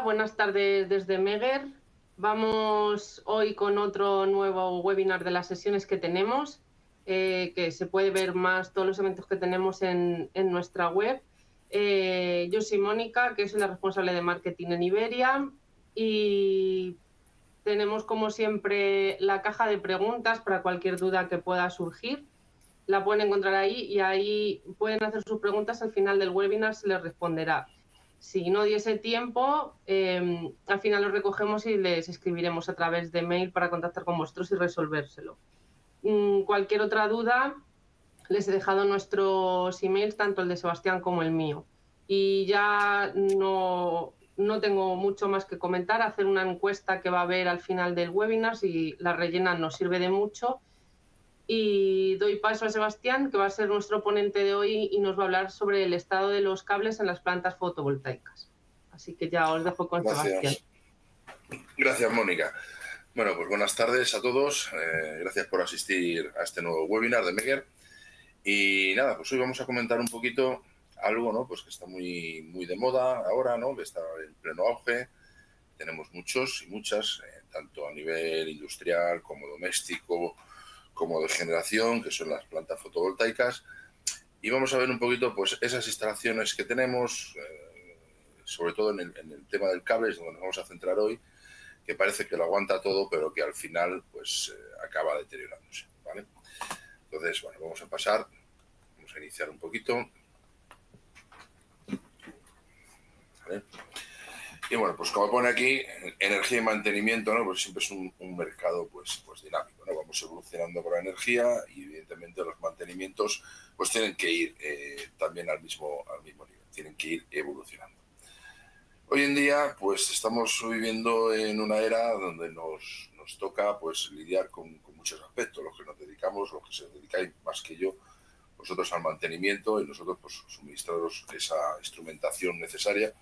buenas tardes desde Meguer. Vamos hoy con otro nuevo webinar de las sesiones que tenemos, que se puede ver más todos los eventos que tenemos en nuestra web. Yo soy Mónica, que soy la responsable de marketing en Iberia, y tenemos como siempre la caja de preguntas para cualquier duda que pueda surgir. La pueden encontrar ahí y ahí pueden hacer sus preguntas. Al final del webinar se les responderá. Si no diese tiempo, al final los recogemos y les escribiremos a través de mail para contactar con vosotros y resolvérselo. Cualquier otra duda, les he dejado nuestros emails, tanto el de Sebastián como el mío. Y ya no tengo mucho más que comentar. Hacer una encuesta que va a haber al final del webinar, si la rellenan nos sirve de mucho. Y doy paso a Sebastián, que va a ser nuestro ponente de hoy y nos va a hablar sobre el estado de los cables en las plantas fotovoltaicas. Así que ya os dejo con Sebastián. Gracias, Mónica. Bueno, pues buenas tardes a todos. Gracias por asistir a este nuevo webinar de Meguer. Y nada, pues hoy vamos a comentar un poquito algo, ¿no? Pues que está muy de moda ahora, ¿no? Que está en pleno auge. Tenemos muchos y muchas, tanto a nivel industrial como doméstico, como de generación, que son las plantas fotovoltaicas. Y vamos a ver un poquito pues esas instalaciones que tenemos, sobre todo en el tema del cable, es donde nos vamos a centrar hoy, que parece que lo aguanta todo, pero que al final pues acaba deteriorándose, ¿vale? Entonces, bueno, vamos a iniciar un poquito. ¿Vale? Y bueno, pues como pone aquí, energía y mantenimiento, ¿no? Pues siempre es un mercado pues dinámico, ¿no? Vamos evolucionando con la energía y evidentemente los mantenimientos pues tienen que ir también al mismo nivel, tienen que ir evolucionando. Hoy en día pues estamos viviendo en una era donde nos toca pues lidiar con muchos aspectos, los que nos dedicamos, los que se dedicáis más que yo, vosotros al mantenimiento y nosotros pues suministraros esa instrumentación necesaria.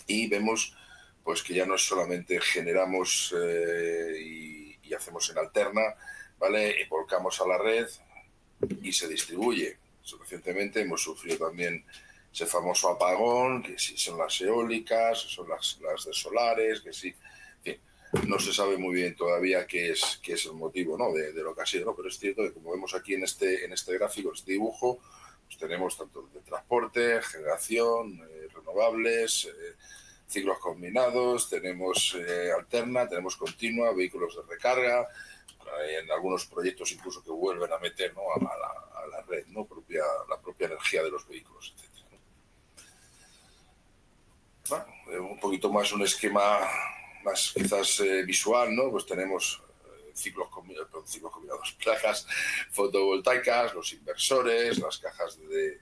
Y vemos pues que ya no es solamente generamos y hacemos en alterna, ¿vale? Y volcamos a la red y se distribuye. Recientemente hemos sufrido también ese famoso apagón, que si son las eólicas, son las de solares, que sí, en fin, no se sabe muy bien todavía qué es el motivo, ¿no? de lo que ha sido, ¿no? Pero es cierto que como vemos aquí en este gráfico, este dibujo, pues tenemos tanto de transporte, generación, renovables, ciclos combinados, tenemos alterna, tenemos continua, vehículos de recarga, en algunos proyectos incluso que vuelven a meter, ¿no? a la red, ¿no? la propia energía de los vehículos, etc. Bueno, un poquito más un esquema más quizás visual, ¿no? Pues tenemos ciclos combinados, placas fotovoltaicas, los inversores, las cajas de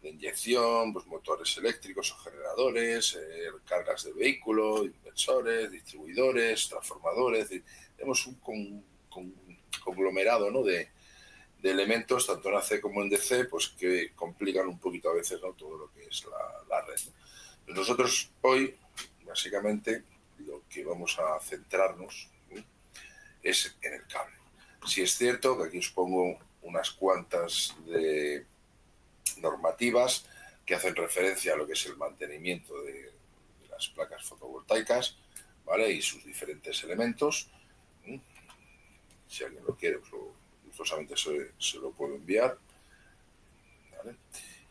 inyección, pues motores eléctricos o generadores, cargas de vehículo, inversores, distribuidores, transformadores. Tenemos un conglomerado, ¿no? de elementos, tanto en AC como en DC, pues que complican un poquito a veces, ¿no? todo lo que es la red. Pues nosotros hoy, básicamente, lo que vamos a centrarnos es en el cable. Si es cierto que aquí os pongo unas cuantas de normativas que hacen referencia a lo que es el mantenimiento de las placas fotovoltaicas, ¿vale? Y sus diferentes elementos. Si alguien lo quiere, pues gustosamente se lo puedo enviar, ¿vale?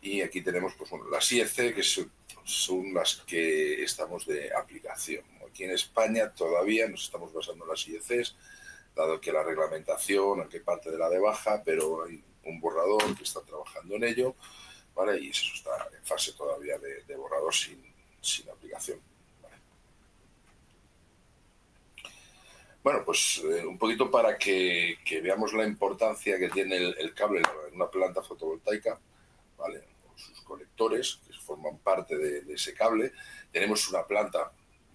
Y aquí tenemos pues, bueno, las IEC, que son las que estamos de aplicación. Aquí en España todavía nos estamos basando en las IECs, dado que la reglamentación, aunque parte de la de baja, pero hay un borrador que está trabajando en ello, ¿vale? Y eso está en fase todavía de borrador sin aplicación. ¿Vale? Bueno, pues un poquito para que veamos la importancia que tiene el cable en una planta fotovoltaica, ¿vale? Sus conectores, que forman parte de ese cable. Tenemos una planta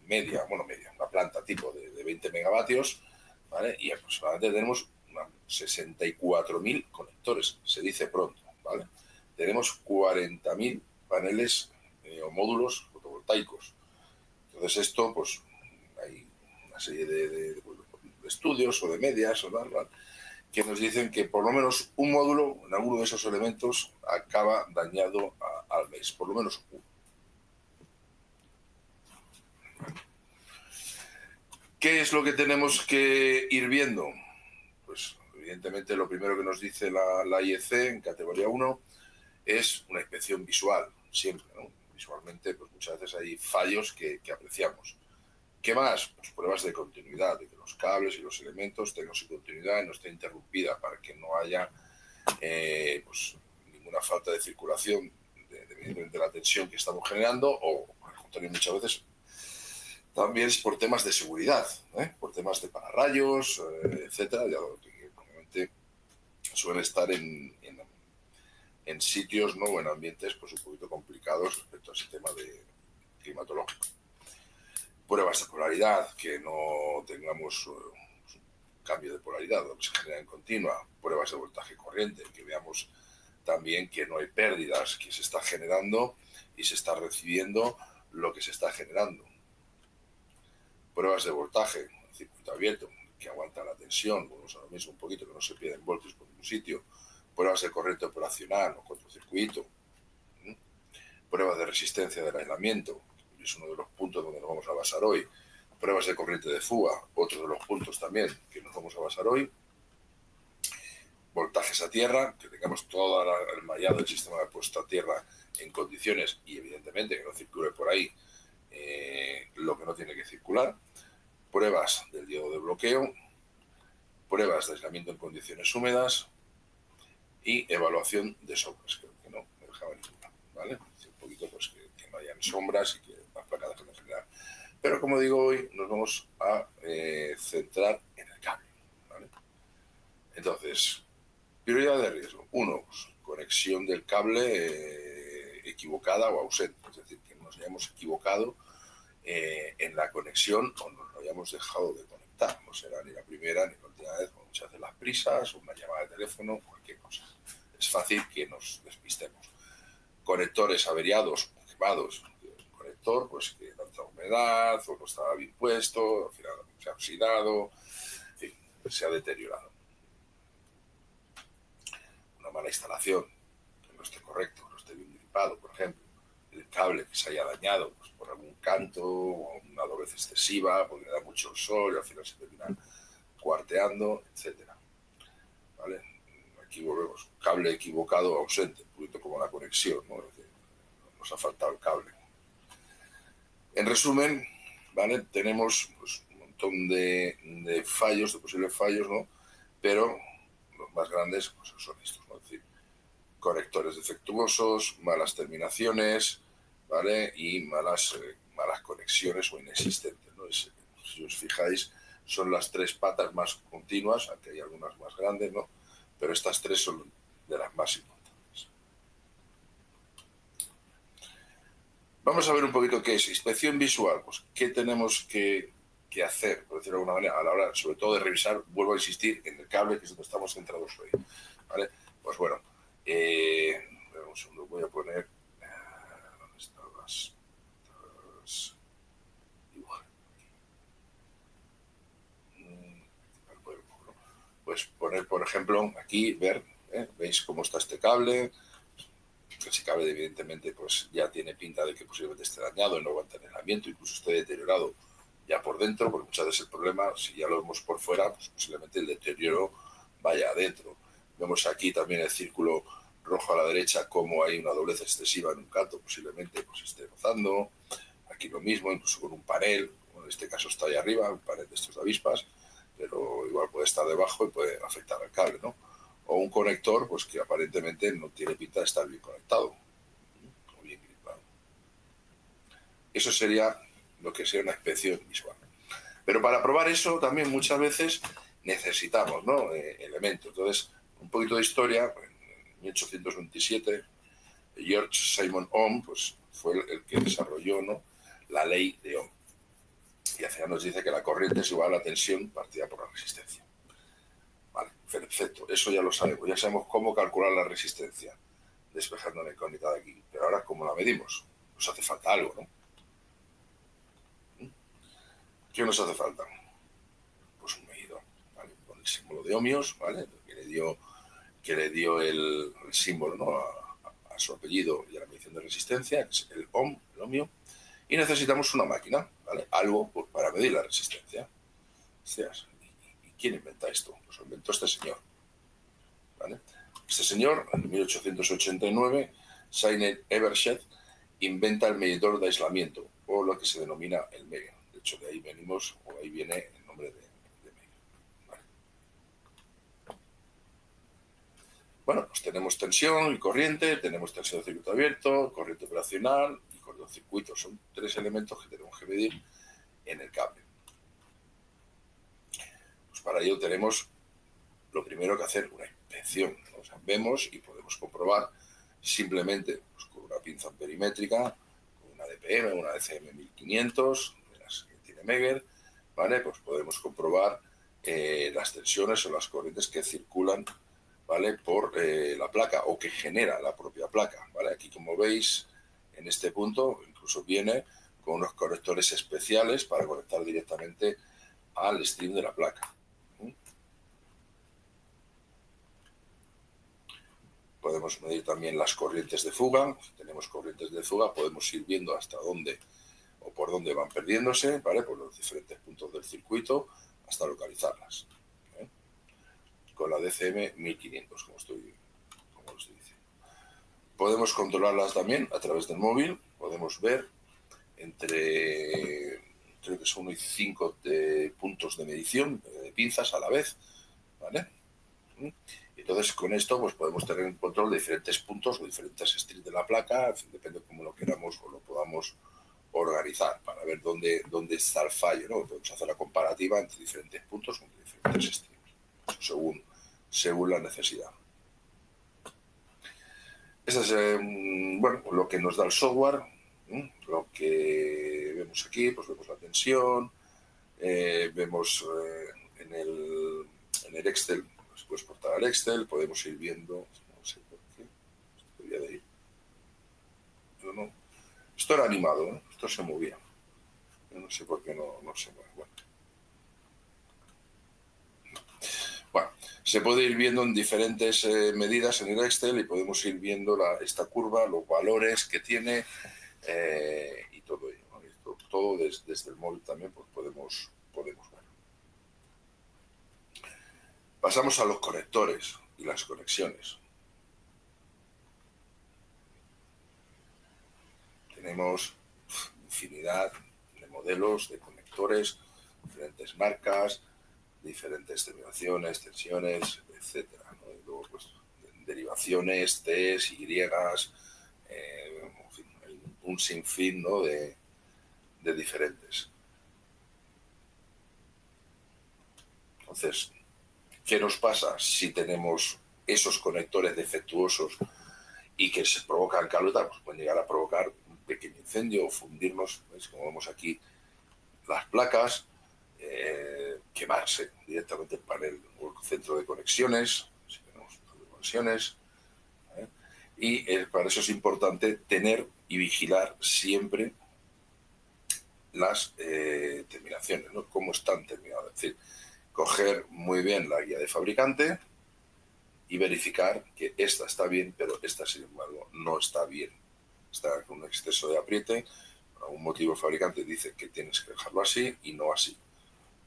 media, una planta tipo de 20 megavatios, ¿vale? Y aproximadamente tenemos 64.000 conectores, se dice pronto, ¿vale? Tenemos 40.000 paneles o módulos fotovoltaicos. Entonces esto, pues, hay una serie de estudios o de medias, ¿vale? Que nos dicen que por lo menos un módulo en alguno de esos elementos acaba dañado al mes, por lo menos uno. ¿Qué es lo que tenemos que ir viendo? Pues evidentemente lo primero que nos dice la IEC en categoría 1 es una inspección visual, siempre, ¿no? Visualmente, pues muchas veces hay fallos que apreciamos. ¿Qué más? Pues pruebas de continuidad, de que los cables y los elementos tengan su continuidad y no esté interrumpida para que no haya pues, ninguna falta de circulación de la tensión que estamos generando, o al contrario, muchas veces también es por temas de seguridad, por temas de pararrayos, etcétera, que normalmente suelen estar en sitios, ¿no? O en ambientes pues, un poquito complicados respecto a ese tema de climatológico. Pruebas de polaridad, que no tengamos un cambio de polaridad, lo que se genera en continua. Pruebas de voltaje corriente, que veamos también que no hay pérdidas, que se está generando y se está recibiendo lo que se está generando. Pruebas de voltaje, circuito abierto, que aguanta la tensión, volvemos a lo mismo un poquito, que no se pierden voltios por ningún sitio. Pruebas de corriente operacional o cortocircuito. Pruebas de resistencia del aislamiento, que es uno de los puntos donde nos vamos a basar hoy. Pruebas de corriente de fuga, otro de los puntos también que nos vamos a basar hoy. Voltajes a tierra, que tengamos todo el mallado del sistema de puesto a tierra en condiciones y evidentemente que no circule por ahí lo que no tiene que circular. Pruebas del diodo de bloqueo, pruebas de aislamiento en condiciones húmedas y evaluación de sombras. Creo que no me dejaba ninguna, ¿vale? Un poquito pues que no hayan sombras y que las placas dejen de generar. Pero como digo, hoy nos vamos a centrar en el cable, ¿vale? Entonces, prioridad de riesgo. 1, pues, conexión del cable equivocada o ausente, es decir, que nos hayamos equivocado en la conexión o nos lo hayamos dejado de conectar. No será ni la primera ni la última vez, como muchas veces las prisas, una llamada de teléfono, cualquier cosa. Es fácil que nos despistemos. Conectores averiados o quemados. Un conector, pues que tanta humedad o no estaba bien puesto, al final se ha oxidado, en fin, se ha deteriorado. Una mala instalación, que no esté correcto, no esté bien gripado, por ejemplo. El cable que se haya dañado pues, por algún canto o una doblez excesiva, porque le da mucho el sol y al final se termina cuarteando, etcétera. ¿Vale? Aquí volvemos, cable equivocado o ausente, un poquito como la conexión, ¿no? Es decir, nos ha faltado el cable. En resumen, ¿vale? Tenemos pues, un montón de fallos, de posibles fallos, ¿no? Pero los más grandes pues, son estos, ¿no? Es decir, conectores defectuosos, malas terminaciones, ¿vale? Y malas conexiones o inexistentes, ¿no? Si os fijáis, son las 3 patas más continuas, aunque hay algunas más grandes, ¿no? Pero estas 3 son de las más importantes. Vamos a ver un poquito qué es inspección visual. Pues, ¿qué tenemos que hacer, por decirlo de alguna manera, a la hora, sobre todo, de revisar, vuelvo a insistir, en el cable, que es donde estamos centrados hoy, ¿vale? Pues bueno, un segundo, voy a poner ¿dónde están las dibujar pues poner, por ejemplo, aquí, ver, veis cómo está este cable. Ese cable evidentemente pues ya tiene pinta de que posiblemente esté dañado y no aguanta el aislamiento, incluso esté deteriorado ya por dentro, porque muchas veces el problema, si ya lo vemos por fuera, pues posiblemente el deterioro vaya adentro. Vemos aquí también el círculo rojo a la derecha, como hay una doblez excesiva en un canto, posiblemente pues esté rozando. Aquí lo mismo, incluso con un panel, en este caso está ahí arriba, un panel de estos de avispas, pero igual puede estar debajo y puede afectar al cable, ¿no? O un conector pues que aparentemente no tiene pinta de estar bien conectado o bien gripado. Eso sería lo que sería una inspección visual. Pero para probar eso también muchas veces necesitamos, ¿no? Elementos. Entonces, un poquito de historia. En 1827, George Simon Ohm pues, fue el que desarrolló, ¿no? La ley de Ohm. Y al final nos dice que la corriente es igual a la tensión partida por la resistencia. Vale, perfecto, eso ya lo sabemos, ya sabemos cómo calcular la resistencia, despejando la incógnita de aquí. Pero ahora, ¿cómo la medimos? Nos hace falta algo, ¿no? ¿Qué nos hace falta? Pues un medidor, ¿vale? Con el símbolo de ohmios, ¿vale? Que le dio el símbolo, ¿no? a su apellido y a la medición de resistencia, que es el ohm, el ohmio. Y necesitamos una máquina, ¿vale? Algo pues, para medir la resistencia. Hostias, ¿y quién inventa esto? Pues lo inventó este señor. ¿Vale? Este señor, en 1889, Sainer Evershed, inventa el medidor de aislamiento, o lo que se denomina el Megger. De hecho, de ahí venimos, o ahí viene el nombre de Megger. ¿Vale? Bueno, pues tenemos tensión y corriente, tenemos tensión de circuito abierto, corriente operacional y cortocircuito. Son tres elementos que tenemos que medir en el cable. Pues para ello tenemos lo primero que hacer una inspección, ¿no? O sea, vemos y podemos comprobar simplemente pues, con una pinza perimétrica, con una DPM, una DCM 1500, de las que tiene Megger, ¿vale? Pues podemos comprobar las tensiones o las corrientes que circulan, ¿vale? Por la placa o que genera la propia placa, ¿vale? Aquí, como veis, en este punto incluso viene con unos conectores especiales para conectar directamente al stream de la placa. Podemos medir también las corrientes de fuga. Si tenemos corrientes de fuga, podemos ir viendo hasta dónde o por dónde van perdiéndose, ¿vale? Por los diferentes puntos del circuito hasta localizarlas. ¿Eh? Con la DCM 1500, como lo estoy diciendo. Podemos controlarlas también a través del móvil. Podemos ver entre, creo que son 1 y 5 puntos de medición, de pinzas a la vez, ¿vale? Entonces, con esto pues podemos tener en control de diferentes puntos o diferentes strips de la placa, en fin, depende de cómo lo queramos o lo podamos organizar para ver dónde está el fallo, ¿no? Podemos hacer la comparativa entre diferentes puntos o entre diferentes strips, según la necesidad. Eso es bueno, lo que nos da el software, lo que vemos aquí, pues vemos la tensión, vemos en el Excel, se puede exportar al Excel, podemos ir viendo, no sé por qué, esto debía de ir, pero no, esto era animado, ¿eh? Esto se movía, yo no sé por qué no se mueve. Bueno, se puede ir viendo en diferentes medidas en el Excel y podemos ir viendo esta curva, los valores que tiene y todo ello, ¿no? Esto, todo desde el móvil también pues podemos ver. Pasamos a los conectores y las conexiones. Tenemos infinidad de modelos, de conectores, diferentes marcas, diferentes terminaciones, tensiones, etcétera, ¿no? Y luego, pues, derivaciones, T's, Y, en fin, un sinfín, ¿no? de diferentes. Entonces, ¿qué nos pasa si tenemos esos conectores defectuosos y que se provocan calor? Pues pueden llegar a provocar un pequeño incendio o fundirnos, ¿veis? Como vemos aquí, las placas, quemarse directamente el panel o el centro de conexiones, si tenemos conexiones. Y para eso es importante tener y vigilar siempre las terminaciones, ¿no? Cómo están terminadas. Es decir, coger muy bien la guía de fabricante y verificar que esta está bien, pero esta, sin embargo, no está bien. Está con un exceso de apriete. Por algún motivo el fabricante dice que tienes que dejarlo así y no así,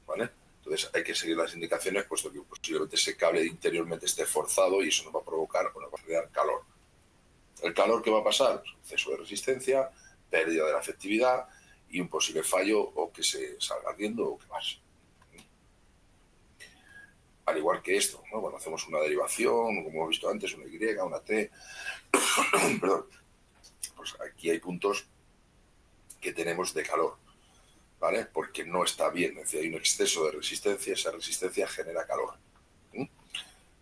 ¿vale? Entonces hay que seguir las indicaciones, puesto que posiblemente ese cable interiormente esté forzado y eso nos va a provocar o nos va a crear calor. ¿El calor qué va a pasar? Exceso de resistencia, pérdida de la efectividad y un posible fallo o que se salga ardiendo o quemarse. Al igual que esto, ¿no? Cuando hacemos una derivación, como hemos visto antes, una Y, una T, perdón, pues aquí hay puntos que tenemos de calor, ¿vale? Porque no está bien, es decir, hay un exceso de resistencia, esa resistencia genera calor.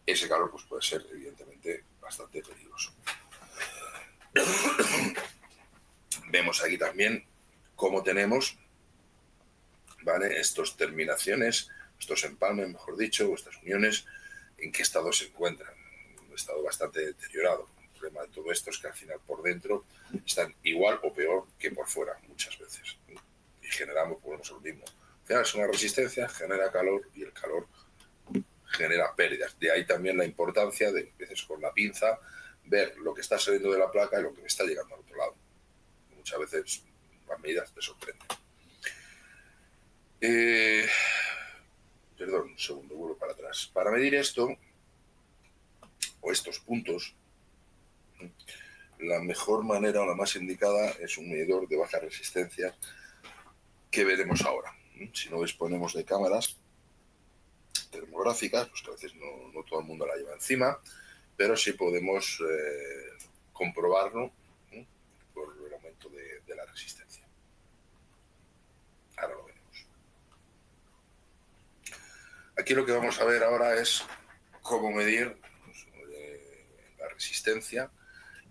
Ese calor pues, puede ser, evidentemente, bastante peligroso. Vemos aquí también cómo tenemos, ¿vale? Estas terminaciones, estos empalmes, mejor dicho, o estas uniones, en qué estado se encuentran. En un estado bastante deteriorado. El problema de todo esto es que al final por dentro están igual o peor que por fuera, muchas veces. Y generamos, volvemos a lo mismo. Al final es una resistencia, genera calor y el calor genera pérdidas. De ahí también la importancia de, a veces con la pinza, ver lo que está saliendo de la placa y lo que me está llegando al otro lado. Muchas veces las medidas te sorprenden. Entonces, para medir esto, o estos puntos, la mejor manera o la más indicada es un medidor de baja resistencia que veremos ahora. Si no disponemos de cámaras termográficas, pues que a veces no todo el mundo la lleva encima, pero sí podemos comprobarlo por el aumento de la resistencia. Ahora lo veremos. Aquí lo que vamos a ver ahora es cómo medir la resistencia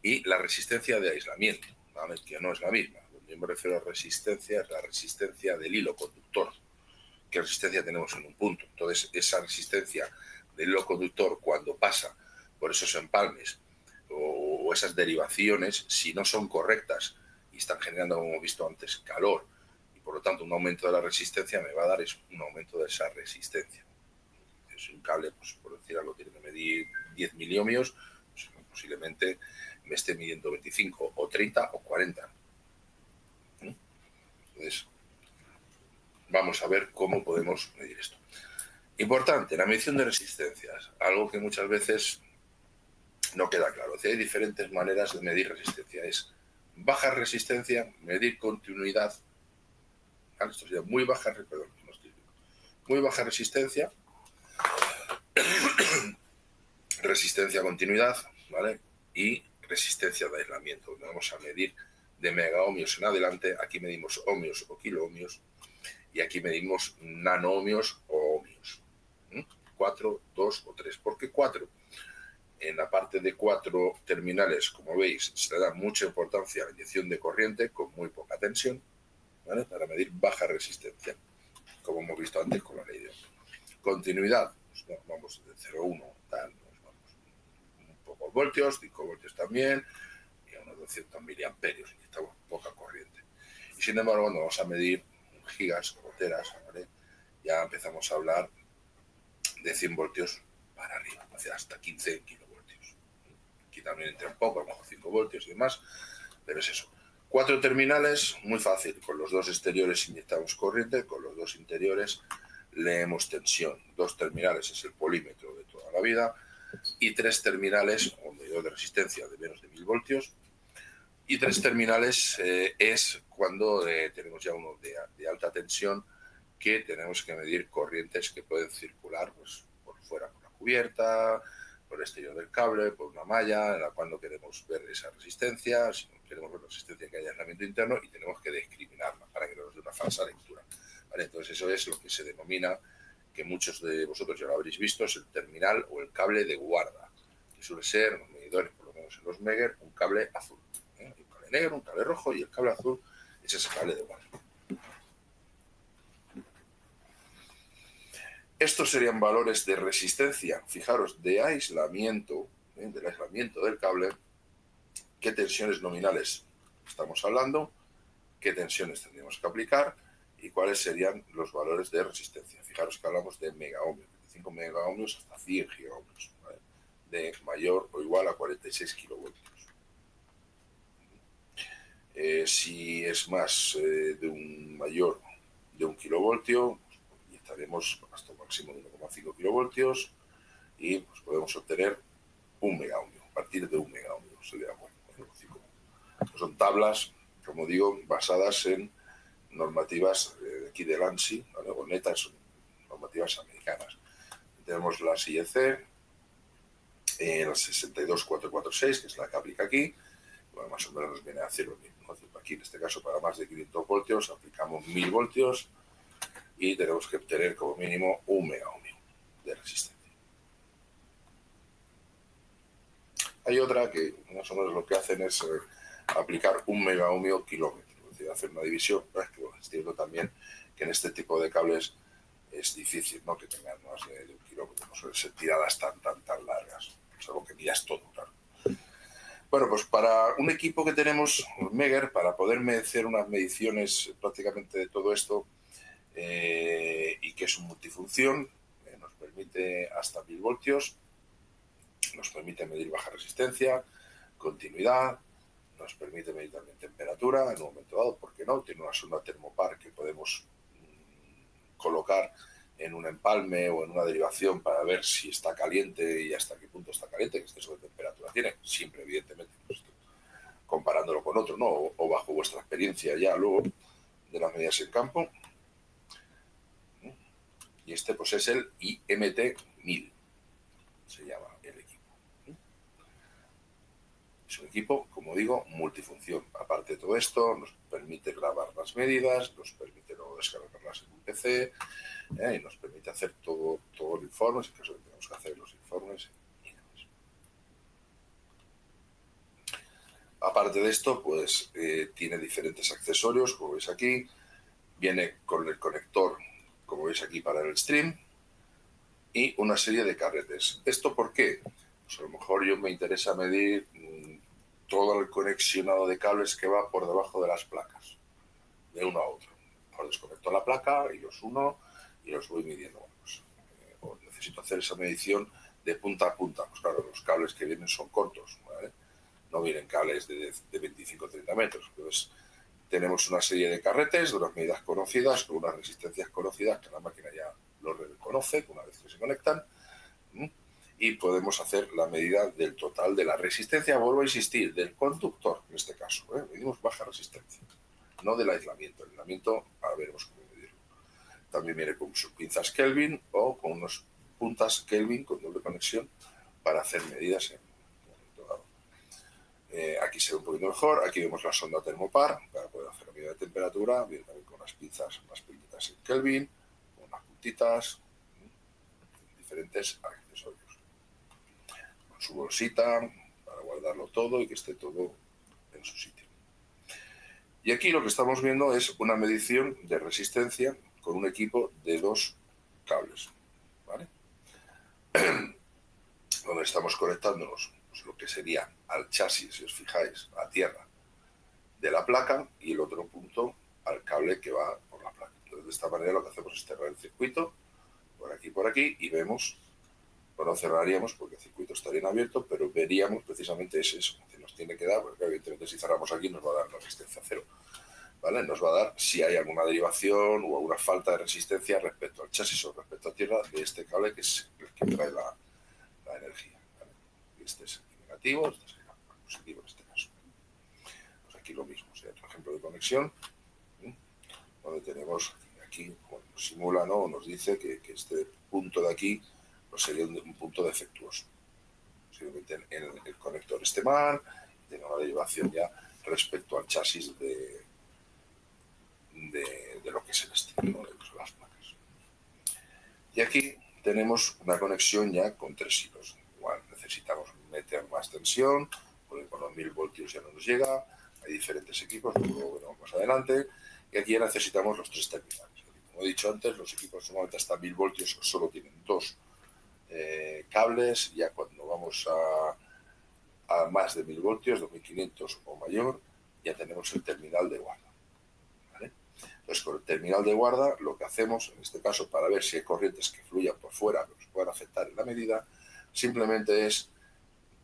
y la resistencia de aislamiento, ¿vale? Que no es la misma. Lo que yo me refiero a resistencia es la resistencia del hilo conductor. ¿Qué resistencia tenemos en un punto? Entonces, esa resistencia del hilo conductor cuando pasa por esos empalmes o esas derivaciones, si no son correctas y están generando, como hemos visto antes, calor y por lo tanto un aumento de la resistencia, me va a dar un aumento de esa resistencia. Si un cable, pues, por decir algo, tiene que medir 10 miliohmios, pues, posiblemente me esté midiendo 25 o 30 o 40. Entonces, vamos a ver cómo podemos medir esto. Importante, la medición de resistencias, algo que muchas veces no queda claro. Hay diferentes maneras de medir resistencia. Es baja resistencia, medir continuidad. ¿Vale? Esto sería muy baja, perdón, no estoy bien. Muy baja resistencia, resistencia continuidad, ¿vale? Y resistencia de aislamiento, donde vamos a medir de megaohmios en adelante. Aquí medimos ohmios o kiloohmios y aquí medimos nanoohmios o ohmios. 4, 2 o 3. ¿Por qué 4? En la parte de 4 terminales, como veis, se le da mucha importancia a la inyección de corriente con muy poca tensión, ¿vale? Para medir baja resistencia, como hemos visto antes con la ley de Ohm. Continuidad, pues, no, vamos de 0,1, tal, pues vamos un pocos voltios, 5 voltios también, y a unos 200 miliamperios, inyectamos poca corriente. Y sin embargo, cuando vamos a medir gigas o teras, ¿vale? Ya empezamos a hablar de 100 voltios para arriba, hacia hasta 15 kilovoltios. Aquí también entra un poco, a lo mejor 5 voltios y demás, pero es eso. 4 terminales, muy fácil. Con los 2 exteriores inyectamos corriente, con los 2 interiores leemos tensión. 2 terminales es el polímetro de toda la vida y 3 terminales, un medidor de resistencia de menos de 1000 voltios. Y 3 terminales es cuando tenemos ya uno de alta tensión, que tenemos que medir corrientes que pueden circular, pues, por fuera, por la cubierta, por el exterior del cable, por una malla, en la cual no queremos ver esa resistencia, sino queremos ver la resistencia que hay en aislamiento interno y tenemos que discriminarla para que no nos dé una falsa lectura. ¿Vale? Entonces eso es lo que se denomina, que muchos de vosotros ya lo habréis visto, es el terminal o el cable de guarda, que suele ser, en los medidores, por lo menos en los Megger, un cable azul. Un cable negro, un cable rojo y el cable azul es ese cable de guarda. Estos serían valores de resistencia, fijaros, de aislamiento, del aislamiento del cable, qué tensiones nominales estamos hablando, qué tensiones tendríamos que aplicar y cuáles serían los valores de resistencia. Fijaros que hablamos de megaohmios, 25 megaohmios hasta 100 gigaohmios, ¿vale? De mayor o igual a 46 kilovoltios. Si es más de un mayor de 1 kilovoltio, estaremos hasta un máximo de 1,5 kilovoltios y pues, podemos obtener 1 megaohmio, a partir de 1 megaohmio sería bueno. Son tablas, como digo, basadas en normativas de aquí del ANSI, ¿vale? O netas, son normativas americanas. Tenemos la IEC, la 62446, que es la que aplica aquí, bueno, más o menos nos viene a decir lo mismo, ¿no? Aquí en este caso para más de 500 voltios aplicamos 1000 voltios y tenemos que obtener como mínimo 1 megaohmio de resistencia. Hay otra que más o menos lo que hacen es aplicar 1 megaohmio kilómetro, es decir, hacer una división. Es cierto también que en este tipo de cables es difícil, ¿no?, que tengan más de 1 kilómetro, no suelen ser tiradas tan largas, salvo que miras todo, claro. Bueno, pues para un equipo que tenemos, Megger, para poder hacer unas mediciones prácticamente de todo esto, y que es un multifunción, nos permite hasta 1000 voltios, nos permite medir baja resistencia, continuidad, nos permite medir también temperatura en un momento dado, ¿por qué no? Tiene una sonda termopar que podemos colocar en un empalme o en una derivación para ver si está caliente y hasta qué punto está caliente, que exceso de temperatura tiene, siempre evidentemente pues, comparándolo con otro, ¿no? O bajo vuestra experiencia ya luego de las medidas en campo. Y este pues es el IMT 1000, se llama el equipo. Es un equipo, como digo, multifunción. Aparte de todo esto, nos permite grabar las medidas, nos permite luego descargarlas en un PC, y nos permite hacer todo el informe, si acaso tenemos que hacer los informes y demás. Aparte de esto, pues tiene diferentes accesorios, como veis aquí. Viene con el conector, como veis aquí, para el stream y una serie de carretes. ¿Esto por qué? Pues a lo mejor yo me interesa medir todo el conexionado de cables que va por debajo de las placas, de uno a otro. Ahora desconecto la placa y los uno y los voy midiendo. Bueno, pues, o necesito hacer esa medición de punta a punta. Pues claro, los cables que vienen son cortos, ¿vale? No vienen cables de 25 o 30 metros. Entonces, tenemos una serie de carretes de unas medidas conocidas, con unas resistencias conocidas, que la máquina ya lo reconoce una vez que se conectan. Y podemos hacer la medida del total de la resistencia, vuelvo a insistir, del conductor, en este caso. Medimos baja resistencia, no del aislamiento. El aislamiento, ahora veremos cómo medirlo. También viene con sus pinzas Kelvin o con unos puntas Kelvin con doble conexión para hacer medidas en momento dado. Aquí se ve un poquito mejor. Aquí vemos la sonda termopar para poder hacer la medida de temperatura. Viene también con las pinzas, unas pequeñitas en Kelvin, con unas puntitas, diferentes accesorios. Con su bolsita para guardarlo todo y que esté todo en su sitio. Y aquí lo que estamos viendo es una medición de resistencia con un equipo de 2 cables, ¿vale? Donde estamos conectándonos pues, lo que sería al chasis, si os fijáis, a tierra de la placa y el otro punto al cable que va por la placa. Entonces, de esta manera lo que hacemos es cerrar el circuito por aquí y vemos, no lo cerraríamos porque el circuito estaría en abierto, pero veríamos precisamente eso que nos tiene que dar, porque evidentemente si cerramos aquí nos va a dar la resistencia cero, ¿vale? Nos va a dar si hay alguna derivación o alguna falta de resistencia respecto al chasis o respecto a tierra de este cable que es el que trae la energía, ¿vale? Este es el negativo, este es el positivo en este caso. Pues aquí lo mismo, otro ejemplo de conexión, donde tenemos aquí, bueno, nos simula, ¿no? Nos dice que este punto de aquí pues sería un punto defectuoso. Posiblemente en el conector esté mal, tenga una derivación ya respecto al chasis de lo que es el estilo, ¿no? De las placas. Y aquí tenemos una conexión ya con 3 hilos. Igual necesitamos meter más tensión, porque con los 1000 voltios ya no nos llega. Hay diferentes equipos, luego veremos más adelante. Y aquí ya necesitamos los 3 terminales. Como he dicho antes, los equipos normalmente hasta 1000 voltios solo tienen 2 cables. Ya cuando vamos a más de 1000 voltios, 2500 o mayor, ya tenemos el terminal de guarda. Entonces, con el terminal de guarda, lo que hacemos, en este caso, para ver si hay corrientes que fluyan por fuera, que nos puedan afectar en la medida, simplemente es,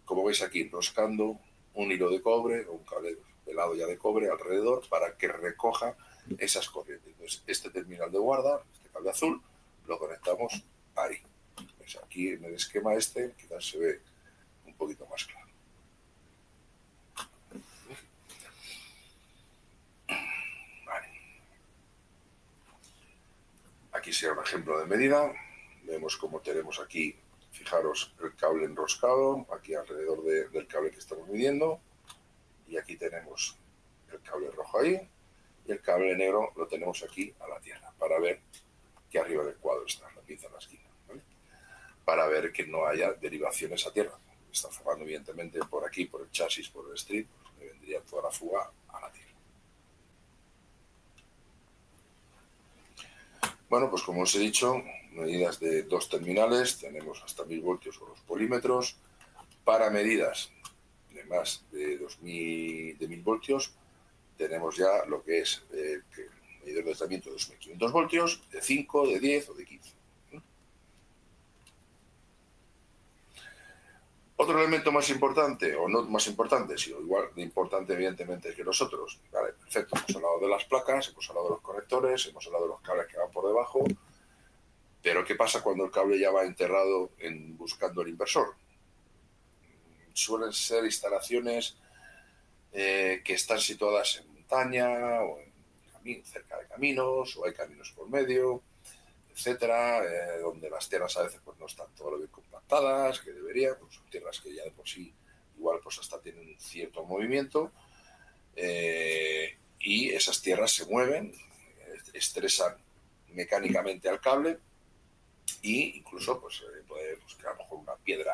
como veis aquí, enroscando un hilo de cobre o un cable pelado ya de cobre alrededor para que recoja esas corrientes. Entonces, este terminal de guarda, este cable azul, lo conectamos ahí. Pues aquí en el esquema este, quizás se ve un poquito más claro. Aquí será un ejemplo de medida. Vemos cómo tenemos aquí, fijaros, el cable enroscado, aquí alrededor del cable que estamos midiendo. Y aquí tenemos el cable rojo ahí. Y el cable negro lo tenemos aquí a la tierra, para ver que arriba del cuadro está la pinza en la esquina, ¿vale? Para ver que no haya derivaciones a tierra. Está formando evidentemente por aquí, por el chasis, por el strip, pues me vendría toda la fuga a la tierra. Bueno, pues como os he dicho, medidas de 2 terminales, tenemos hasta 1000 voltios o los polímetros. Para medidas de más de 1000 voltios, tenemos ya lo que es medidor de tratamiento de 2500 voltios, de 5, de 10 o de 15. Otro elemento más importante, o no más importante, sino igual de importante evidentemente que los otros. Vale, perfecto, hemos hablado de las placas, hemos hablado de los conectores, hemos hablado de los cables que van por debajo. Pero ¿qué pasa cuando el cable ya va enterrado buscando el inversor? Suelen ser instalaciones que están situadas en montaña o cerca de caminos, o hay caminos por medio, etcétera, donde las tierras a veces pues, no están todo lo bien compactadas que deberían, pues son tierras que ya de por sí igual pues hasta tienen un cierto movimiento, y esas tierras se mueven, estresan mecánicamente al cable, y incluso pues puede pues, que a lo mejor una piedra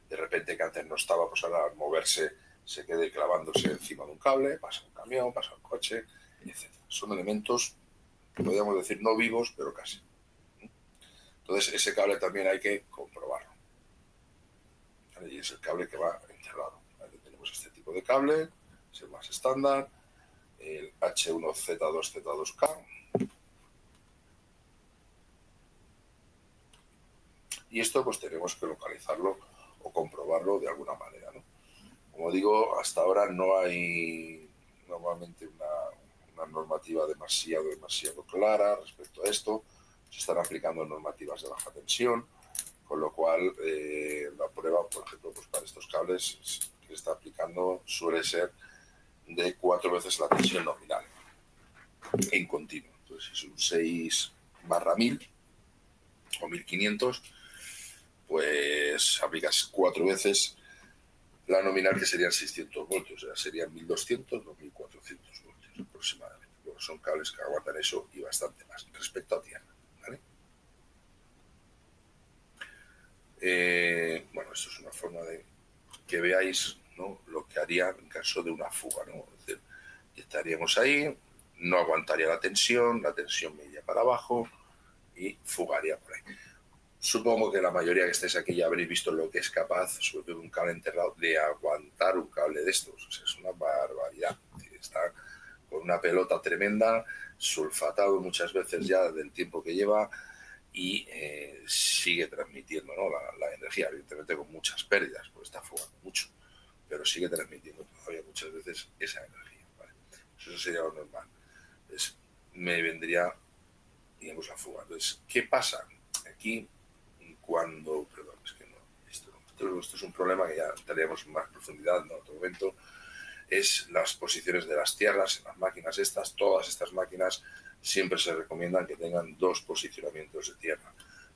de repente que antes no estaba, pues ahora al moverse se quede clavándose encima de un cable, pasa un camión, pasa un coche, etc. Son elementos, podríamos decir, no vivos, pero casi. Entonces ese cable también hay que comprobarlo. ¿Vale? Y es el cable que va enterrado. ¿Vale? Tenemos este tipo de cable, es el más estándar, el H1Z2Z2K. Y esto pues tenemos que localizarlo o comprobarlo de alguna manera, ¿no? Como digo, hasta ahora no hay normalmente una normativa demasiado clara respecto a esto. Se están aplicando normativas de baja tensión, con lo cual la prueba, por ejemplo, pues para estos cables que se está aplicando suele ser de 4 veces la tensión nominal en continuo. Entonces, si es un 6/1000 o 1500, pues aplicas 4 veces la nominal, que serían 600 voltios, o sea, serían 1200 o 1400 voltios aproximadamente. Bueno, son cables que aguantan eso y bastante más respecto a tierra. ¿Vale? Bueno, esto es una forma de que veáis, ¿no?, lo que haría en caso de una fuga, ¿no? Es decir, estaríamos ahí, no aguantaría la tensión me iría para abajo y fugaría por ahí. Supongo que la mayoría que estéis aquí ya habréis visto lo que es capaz, sobre todo un cable enterrado, de aguantar un cable de estos. O sea, es una barbaridad. Está con una pelota tremenda, sulfatado muchas veces ya del tiempo que lleva, y sigue transmitiendo, ¿no?, la energía, evidentemente con muchas pérdidas, porque está fugando mucho, pero sigue transmitiendo todavía muchas veces esa energía. ¿Vale? Eso sería lo normal. Entonces, me vendría, digamos, la fuga. Entonces, ¿qué pasa? Aquí, perdón, es que no, esto es un problema que ya entraríamos en más profundidad en otro momento, es las posiciones de las tierras en las máquinas estas. Todas estas máquinas siempre se recomiendan que tengan 2 posicionamientos de tierra.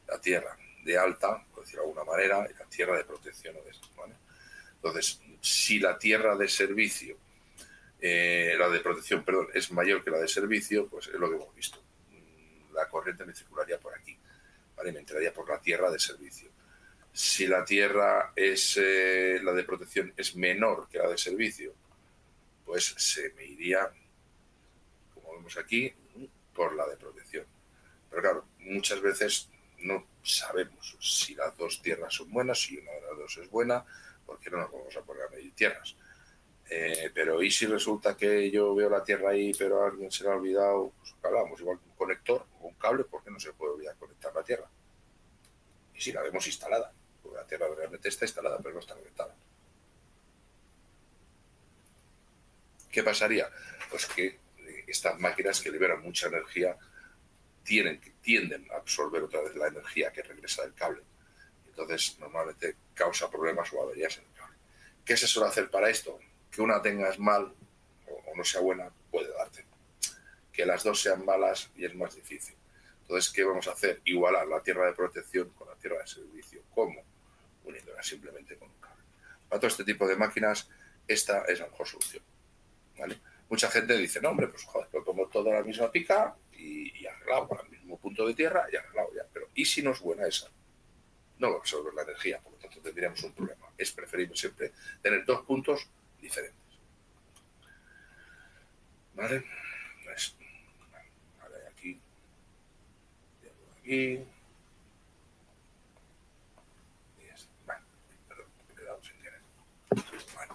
La tierra de alta, por decirlo de alguna manera, y la tierra de protección, ¿vale? Entonces, si la tierra de servicio, la de protección, perdón, es mayor que la de servicio, pues es lo que hemos visto. La corriente me circularía por aquí, ¿vale? Me entraría por la tierra de servicio. Si la tierra es la de protección es menor que la de servicio, pues se me iría, como vemos aquí, por la de protección. Pero claro, muchas veces no sabemos si las 2 tierras son buenas, si una de las 2 es buena, porque no nos vamos a poner a medir tierras. Pero ¿y si resulta que yo veo la tierra ahí, pero a alguien se le ha olvidado? Pues hablamos, igual un conector o un cable, ¿por qué no se puede olvidar conectar la tierra? Y si la vemos instalada, porque la tierra realmente está instalada, pero no está conectada. ¿Qué pasaría? Pues que estas máquinas que liberan mucha energía tienden a absorber otra vez la energía que regresa del cable. Entonces, normalmente causa problemas o averías en el cable. ¿Qué se suele hacer para esto? Que una tengas mal o no sea buena, puede darte. Que las 2 sean malas y es más difícil. Entonces, ¿qué vamos a hacer? Igualar la tierra de protección con la tierra de servicio. ¿Cómo? Uniéndola simplemente con un cable. Para todo este tipo de máquinas, esta es la mejor solución. ¿Vale? Mucha gente dice, no, hombre, pues joder, lo pongo todo en la misma pica y arreglado, con el mismo punto de tierra y arreglado ya. Pero ¿y si no es buena esa? No va a absorber la energía, por lo tanto tendríamos un problema. Es preferible siempre tener 2 puntos diferentes. ¿Vale? Pues, vale, aquí. Aquí. Vale, perdón, me he quedado sin tener. Vale.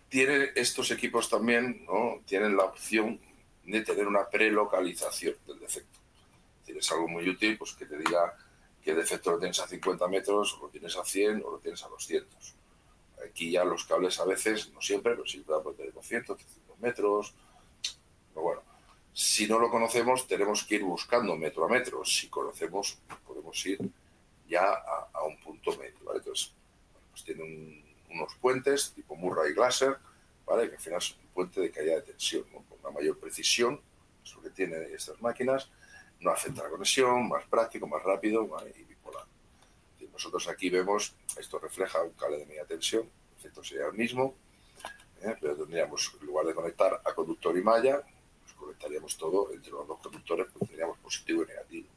Tienen estos equipos también, ¿no?, tienen la opción de tener una prelocalización del defecto. Es decir, es algo muy útil, pues que te diga que el defecto lo tienes a 50 metros, o lo tienes a 100 o lo tienes a 200. Aquí ya los cables a veces, no siempre, pero siempre pueden tener 200, 300 metros. Pero bueno, Si no lo conocemos, tenemos que ir buscando metro a metro. Si conocemos, podemos ir ya a un punto medio, ¿vale? Entonces, pues tiene unos puentes tipo Murray Glaser, ¿vale? Que al final es un puente de caída de tensión, ¿no? Con una mayor precisión, es lo que tienen estas máquinas, no afecta la conexión, más práctico, más rápido, ¿vale? Y bipolar. Y nosotros aquí vemos, esto refleja un cable de media tensión, el efecto sería el mismo, pero tendríamos, en lugar de conectar a conductor y malla, pues conectaríamos todo entre los dos conductores, pues tendríamos positivo y negativo.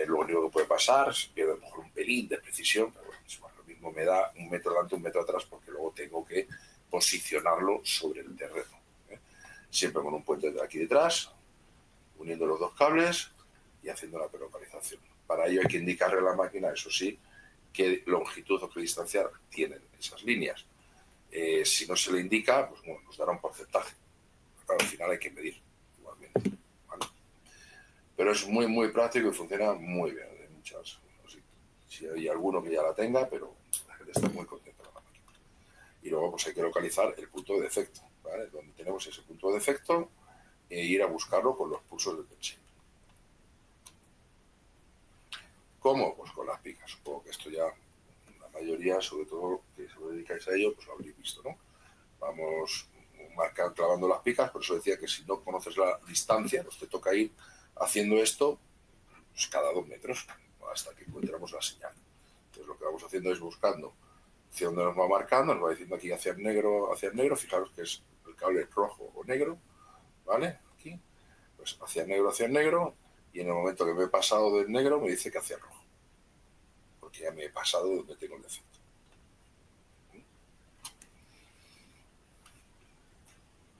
Lo único que puede pasar es que a lo mejor un pelín de precisión, pero bueno, lo mismo me da un metro delante, un metro atrás, porque luego tengo que posicionarlo sobre el terreno. Siempre con un puente de aquí detrás, uniendo los dos cables y haciendo la pelocalización. Para ello hay que indicarle a la máquina, eso sí, qué longitud o qué distancia tienen esas líneas. Si no se le indica, pues bueno, nos dará un porcentaje. Pero al final hay que medir igualmente, ¿vale? Pero es muy, muy práctico y funciona muy bien. Muchas, no sé si hay alguno que ya la tenga, pero la gente está muy contenta con la máquina. Y luego pues hay que localizar el punto de defecto, ¿vale? Donde tenemos ese punto de defecto e ir a buscarlo con los pulsos de tensión. ¿Cómo? Pues con las picas. Supongo que esto ya la mayoría, sobre todo que se dedicáis a ello, pues lo habréis visto, ¿no? Vamos marcando, clavando las picas, por eso decía que si no conoces la distancia, pues te toca ir haciendo esto pues cada 2 metros hasta que encontremos la señal. Entonces lo que vamos haciendo es buscando hacia dónde nos va marcando, nos va diciendo aquí hacia el negro, fijaros que es el cable rojo o negro, ¿vale? Aquí, pues hacia el negro, y en el momento que me he pasado del negro me dice que hacia el rojo, porque ya me he pasado de donde tengo el defecto.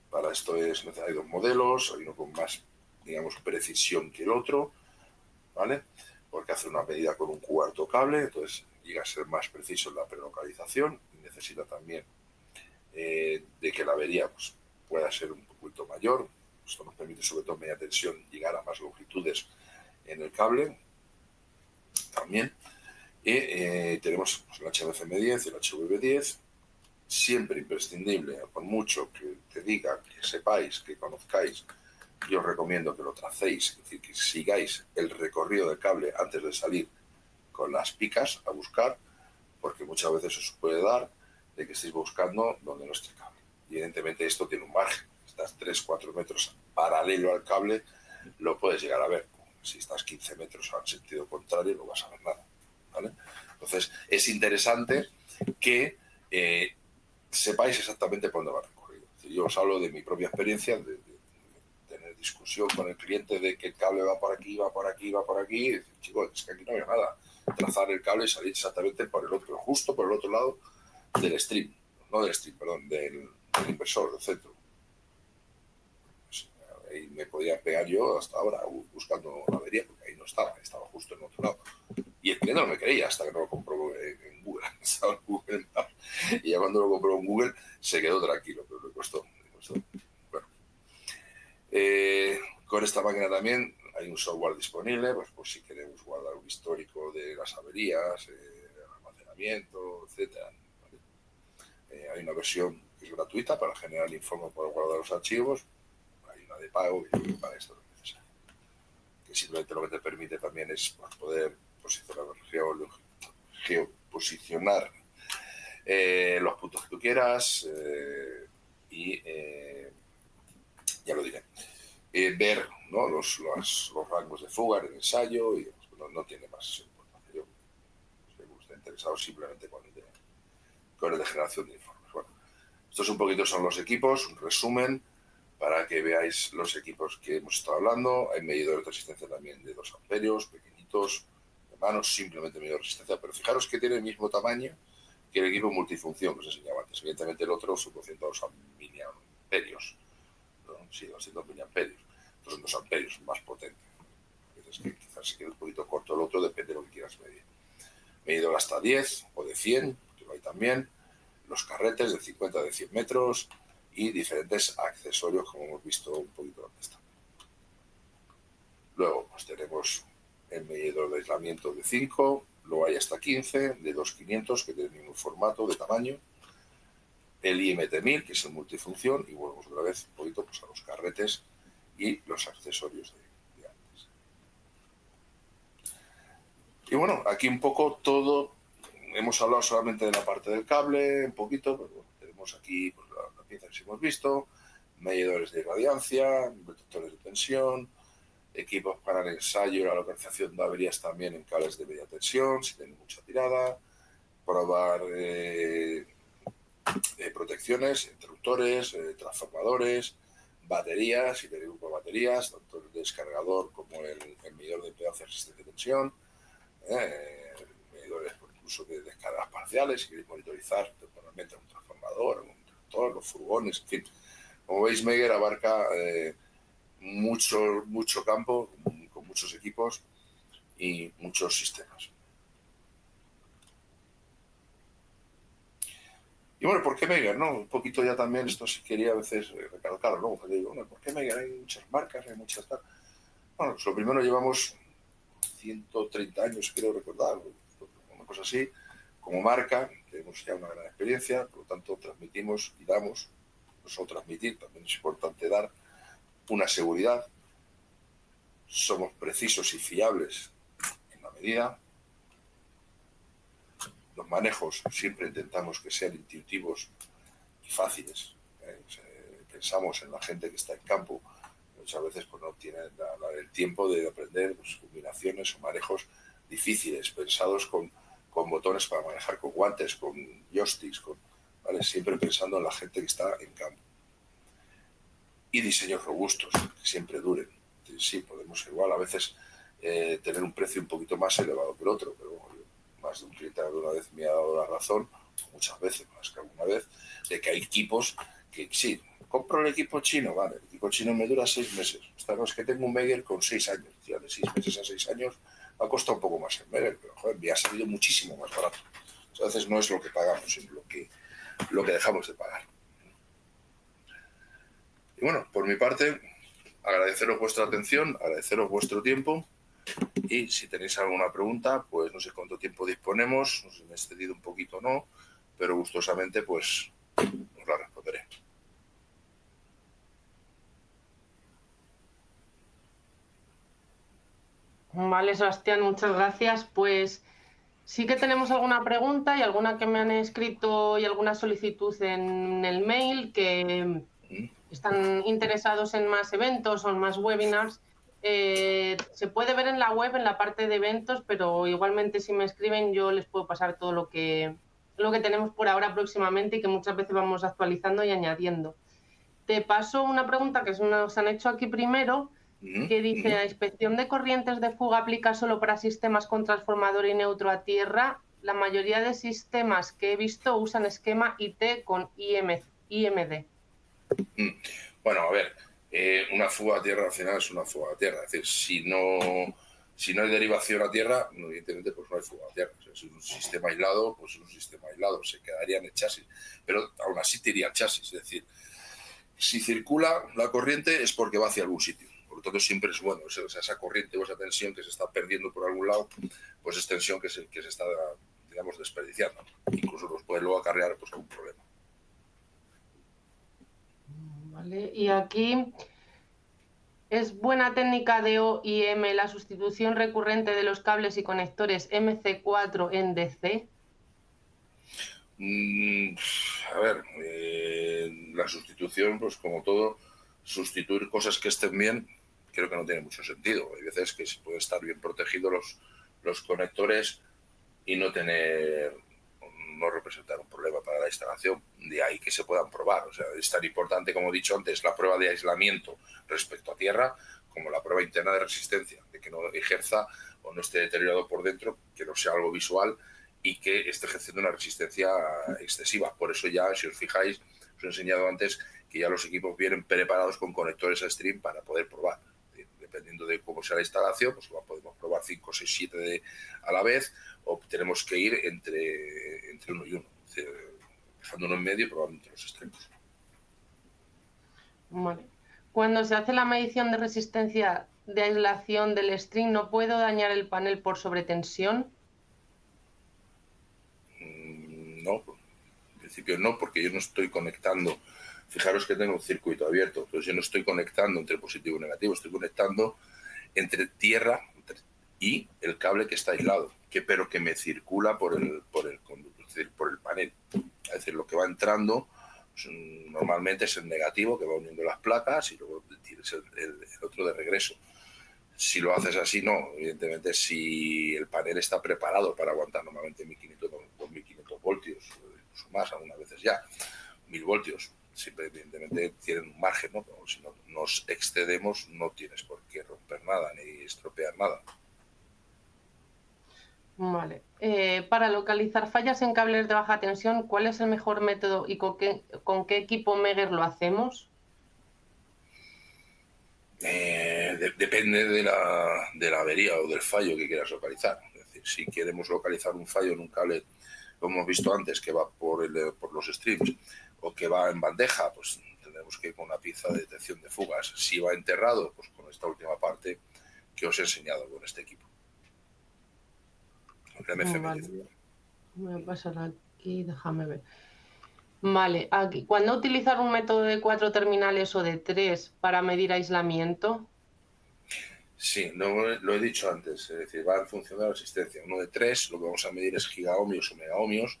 Para esto hay dos modelos, hay uno con más, digamos, precisión que el otro, ¿vale? Porque hace una medida con un cuarto cable, entonces llega a ser más preciso en la prelocalización y necesita también de que la avería pues, pueda ser un poquito mayor. Esto nos permite, sobre todo en media tensión, llegar a más longitudes en el cable también. Y tenemos pues, el HMCM10 y el HVB10, siempre imprescindible, por mucho que te diga, que sepáis, que conozcáis, yo os recomiendo que lo tracéis, es decir, que sigáis el recorrido del cable antes de salir con las picas a buscar, porque muchas veces os puede dar de que estéis buscando donde no esté el cable. Y evidentemente esto tiene un margen. Estás 3-4 metros paralelo al cable, lo puedes llegar a ver. Si estás 15 metros al sentido contrario, no vas a ver nada, ¿vale? Entonces, es interesante que sepáis exactamente por dónde va el recorrido. Es decir, yo os hablo de mi propia experiencia, de tener discusión con el cliente de que el cable va por aquí, va por aquí, va por aquí, y decir, chicos, es que aquí no hay nada. Trazar el cable y salir exactamente por el otro, justo por el otro lado del stream, no del stream, perdón, del inversor, del centro. Pues, ahí me podía pegar yo hasta ahora buscando la avería, porque ahí no estaba justo en el otro lado. Y el cliente no me creía hasta que no lo compró en Google. Estaba en Google Maps. Y ya cuando lo compró en Google se quedó tranquilo, pero le costó. Bueno. Con esta máquina también hay un software disponible, pues por si queremos guardar un histórico de las averías, almacenamiento, etcétera. Hay una versión que es gratuita para generar informes para guardar los archivos. Hay una de pago y para esto es necesario. Que simplemente lo que te permite también es pues, poder geoposicionar los puntos que tú quieras y ya lo diré. Ver, ¿no? los rangos de fuga en el ensayo y no tiene más importancia. Yo, si me está interesado simplemente con el de generación de informes. Bueno, estos un poquito son los equipos, un resumen para que veáis los equipos que hemos estado hablando. Hay medidores de resistencia también de 2 amperios, pequeñitos, de manos, simplemente medidor de resistencia, pero fijaros que tiene el mismo tamaño que el equipo multifunción que os enseñaba antes. Evidentemente el otro son 200 miliamperios, ¿no? Sí, 200 miliamperios. Estos son 2 amperios, más potente. Es que quizás se quede un poquito corto el otro, depende de lo que quieras medir. Medidor hasta 10 o de 100, que lo hay también. Los carretes de 50 de 100 metros y diferentes accesorios, como hemos visto un poquito antes también. Luego pues tenemos el medidor de aislamiento de 5, luego hay hasta 15, de 2500, que tiene el mismo formato de tamaño. El IMT1000, que es el multifunción, y volvemos otra vez un poquito pues, a los carretes y los accesorios de antes. Y bueno, aquí un poco todo, hemos hablado solamente de la parte del cable, un poquito, pero bueno, tenemos aquí pues, la pieza que hemos visto, medidores de irradiancia, detectores de tensión, equipos para el ensayo y la localización de averías también en cables de media tensión, si tienen mucha tirada, probar protecciones, interruptores, transformadores, baterías, si tenéis grupo de baterías, tanto el descargador como el medidor de impedancia, resistencia de tensión, medidores incluso de descargas parciales, si queréis monitorizar temporalmente un transformador, un interruptor, los furgones, en fin. Como veis, Megger abarca mucho campo, con muchos equipos y muchos sistemas. Y bueno, ¿por qué Megger? ¿No? Un poquito ya también, esto sí quería a veces recalcarlo, ¿no? Porque digo, ¿por qué Megger? Hay muchas marcas, hay muchas tal. Bueno, pues lo primero, llevamos 130 años, creo recordar, una cosa así, como marca, tenemos ya una gran experiencia, por lo tanto transmitimos y damos, no solo transmitir, también es importante dar una seguridad, somos precisos y fiables en la medida, los manejos siempre intentamos que sean intuitivos y fáciles. Pensamos en la gente que está en campo, muchas veces pues, no tienen el tiempo de aprender pues, combinaciones o manejos difíciles, pensados con botones para manejar con guantes, con joysticks, ¿vale? Siempre pensando en la gente que está en campo. Y diseños robustos, que siempre duren. Sí, podemos igual a veces tener un precio un poquito más elevado que el otro, pero bueno, más de un cliente alguna vez me ha dado la razón, muchas veces, más que alguna vez, de que hay equipos que sí, compro el equipo chino, vale, el equipo chino me dura 6 meses. Esta cosa es que tengo un Megger con 6 años, ya de 6 meses a 6 años ha costado un poco más el Megger, pero joder, me ha salido muchísimo más barato. O sea, a veces no es lo que pagamos, sino lo que dejamos de pagar. Y bueno, por mi parte, agradeceros vuestra atención, agradeceros vuestro tiempo y si tenéis alguna pregunta, pues no sé cuánto tiempo disponemos, no sé si me he excedido un poquito o no, pero gustosamente pues os la responderé. Vale, Sebastián, muchas gracias. Pues sí que tenemos alguna pregunta y alguna que me han escrito y alguna solicitud en el mail que están interesados en más eventos o en más webinars. Se puede ver en la web, en la parte de eventos, pero igualmente si me escriben yo les puedo pasar todo lo que tenemos por ahora próximamente y que muchas veces vamos actualizando y añadiendo. Te paso una pregunta que nos han hecho aquí primero, que dice, ¿la inspección de corrientes de fuga aplica solo para sistemas con transformador y neutro a tierra? La mayoría de sistemas que he visto usan esquema IT con IMD. Bueno, a ver, una fuga a tierra al final es una fuga a tierra. Es decir, si no hay derivación a tierra, evidentemente pues no hay fuga a tierra. O sea, si es un sistema aislado, pues es un sistema aislado, se quedaría en el chasis. Pero aún así te iría el chasis. Es decir, si circula la corriente es porque va hacia algún sitio. Por lo tanto, siempre es bueno. O sea, esa corriente o esa tensión que se está perdiendo por algún lado, pues es tensión que se está, digamos, desperdiciando. Incluso nos puede luego acarrear pues, algún problema. Vale, y aquí, ¿es buena técnica de OIM la sustitución recurrente de los cables y conectores MC4 en DC? A ver, la sustitución, pues como todo, sustituir cosas que estén bien, creo que no tiene mucho sentido. Hay veces que se puede estar bien protegidos los conectores y no representar un problema para la instalación. De ahí que se puedan probar. O sea, es tan importante, como he dicho antes, la prueba de aislamiento respecto a tierra como la prueba interna de resistencia, de que no ejerza o no esté deteriorado por dentro, que no sea algo visual y que esté ejerciendo una resistencia excesiva. Por eso ya, si os fijáis, os he enseñado antes que ya los equipos vienen preparados con conectores a stream para poder probar. Dependiendo de cómo sea la instalación, pues podemos probar 5, 6, 7 a la vez o tenemos que ir entre uno y uno, dejando uno en medio y probando entre los extremos. Vale. Cuando se hace la medición de resistencia de aislación del string, ¿no puedo dañar el panel por sobretensión? No, en principio no, porque yo no estoy conectando fijaros que tengo un circuito abierto, entonces yo no estoy conectando entre positivo y negativo, estoy conectando entre tierra y el cable que está aislado, pero que me circula por el conducto, es decir, por el panel. Es decir, lo que va entrando normalmente es el negativo que va uniendo las placas y luego tienes el otro de regreso. Si lo haces así, no. Evidentemente, si el panel está preparado para aguantar normalmente 1500 o 2500 voltios, incluso más, algunas veces ya, 1000 voltios, siempre evidentemente tienen un margen, ¿no? Pero si no nos excedemos, no tienes por qué romper nada ni estropear nada. Vale. Para localizar fallas en cables de baja tensión, ¿cuál es el mejor método y con qué equipo Megger lo hacemos? Depende de la avería o del fallo que quieras localizar. Es decir, si queremos localizar un fallo en un cable, como hemos visto antes, que va por los streams o que va en bandeja, pues tendremos que ir con una pieza de detección de fugas. Si va enterrado, pues con esta última parte que os he enseñado con este equipo. Vale. Voy a pasar aquí, déjame ver. Vale, aquí, ¿cuándo utilizar un método de 4 terminales o de 3 para medir aislamiento? Sí, lo he dicho antes, es decir, va en función de la resistencia. Uno de 3 lo que vamos a medir es gigaohmios o megaohmios,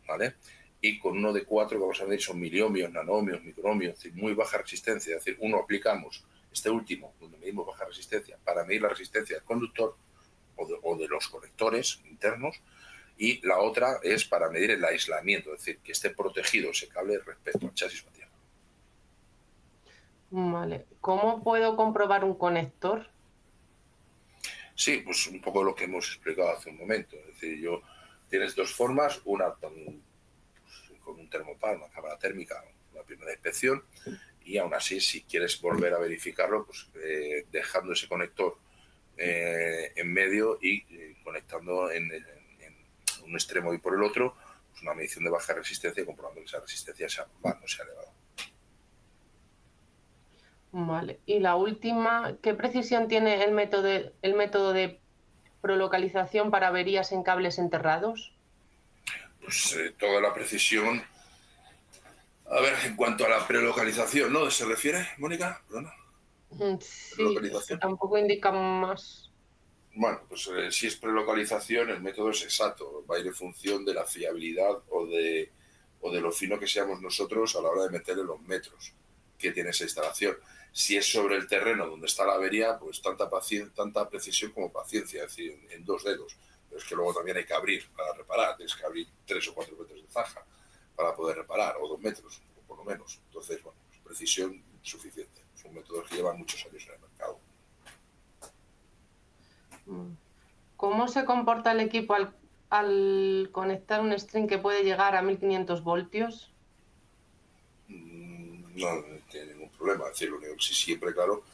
¿vale? Y con uno de 4 lo que vamos a medir son miliohmios, nanohmios, microohmios, es decir, muy baja resistencia. Es decir, uno aplicamos este último, donde medimos baja resistencia, para medir la resistencia del conductor o de los conectores internos, y la otra es para medir el aislamiento, es decir, que esté protegido ese cable respecto al chasis o tierra. Vale, ¿cómo puedo comprobar un conector? Sí, pues un poco lo que hemos explicado hace un momento. Es decir, tienes dos formas, una con un termopar, una cámara térmica, una primera inspección, y aún así, si quieres volver a verificarlo, pues dejando ese conector en medio y conectando en un extremo y por el otro, pues una medición de baja resistencia y comprobando que esa resistencia no sea elevada. Vale, y la última, ¿qué precisión tiene el método de prolocalización para averías en cables enterrados? Pues toda la precisión. A ver, en cuanto a la prelocalización, ¿no? ¿Se refiere, Mónica? ¿Perdona? Sí, es que Prelocalización. tampoco indica más. Bueno, pues si es prelocalización, el método es exacto. Va a ir en función de la fiabilidad o de lo fino que seamos nosotros a la hora de meterle los metros que tiene esa instalación. Si es sobre el terreno donde está la avería, pues tanta precisión como paciencia, es decir, en 2 dedos. Pero es que luego también hay que abrir para reparar. Tienes que abrir 3 o 4 metros de zanja para poder reparar, o 2 metros, o por lo menos. Entonces, bueno, pues precisión suficiente. Son métodos que llevan muchos años en el mercado. ¿Cómo se comporta el equipo al conectar un string que puede llegar a 1500 voltios? No tiene ningún problema. Es decir, lo único que sí siempre, claro,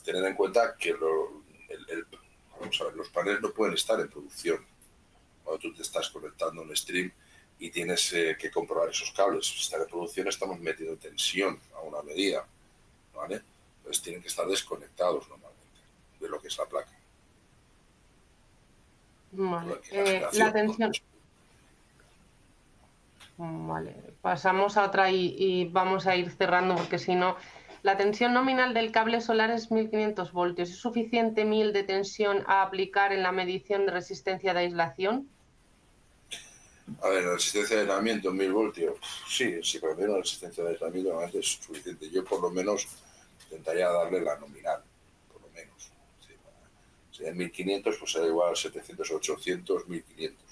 tener en cuenta que vamos a ver, los paneles no pueden estar en producción. Cuando tú te estás conectando a un stream y tienes que comprobar esos cables, si están en producción estamos metiendo tensión a una medida, ¿vale? Entonces tienen que estar desconectados normalmente de lo que es la placa. Vale, la tensión. Vale, pasamos a otra y vamos a ir cerrando porque si no, la tensión nominal del cable solar es 1500 voltios. ¿Es suficiente 1000 de tensión a aplicar en la medición de resistencia de aislación? A ver, la resistencia de aislamiento en 1000 voltios, sí, para mí la resistencia de aislamiento normalmente es suficiente. Yo por lo menos intentaría darle la nominal, por lo menos. Si es 1500, pues será igual a 700, 800, 1500.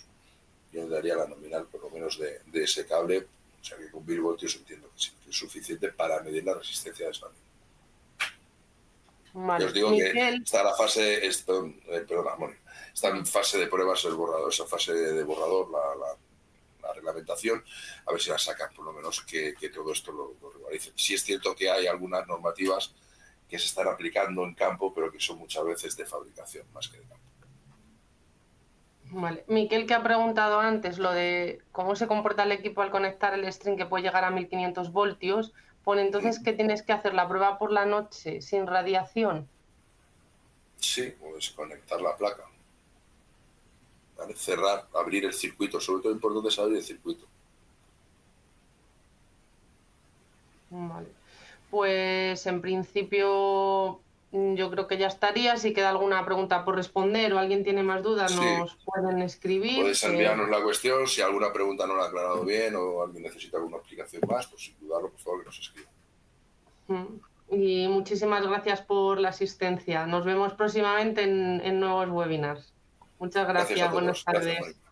Yo daría la nominal por lo menos de ese cable, o sea que con 1000 voltios entiendo que es suficiente para medir la resistencia de aislamiento. Vale. Ya os digo Miguel. que está la fase, perdona, Mónica, está en fase de pruebas el borrador, esa fase de borrador, la reglamentación, a ver si la sacan, por lo menos que todo esto lo regularicen. Sí es cierto que hay algunas normativas que se están aplicando en campo, pero que son muchas veces de fabricación más que de campo. Vale. Miquel, que ha preguntado antes lo de cómo se comporta el equipo al conectar el string que puede llegar a 1500 voltios, pone entonces que tienes que hacer la prueba por la noche sin radiación. Sí, puedes conectar la placa. ¿Vale? Cerrar, abrir el circuito, sobre todo importante es abrir el circuito. Vale. Pues en principio yo creo que ya estaría. Si queda alguna pregunta por responder o alguien tiene más dudas, Sí, nos pueden escribir. podéis enviarnos la cuestión. Si alguna pregunta no la ha aclarado bien o alguien necesita alguna explicación más, pues sin dudarlo, por favor, que nos escriba. Y muchísimas gracias por la asistencia. Nos vemos próximamente en nuevos webinars. Muchas Gracias a gracias. Buenas todos. Gracias, tardes. María.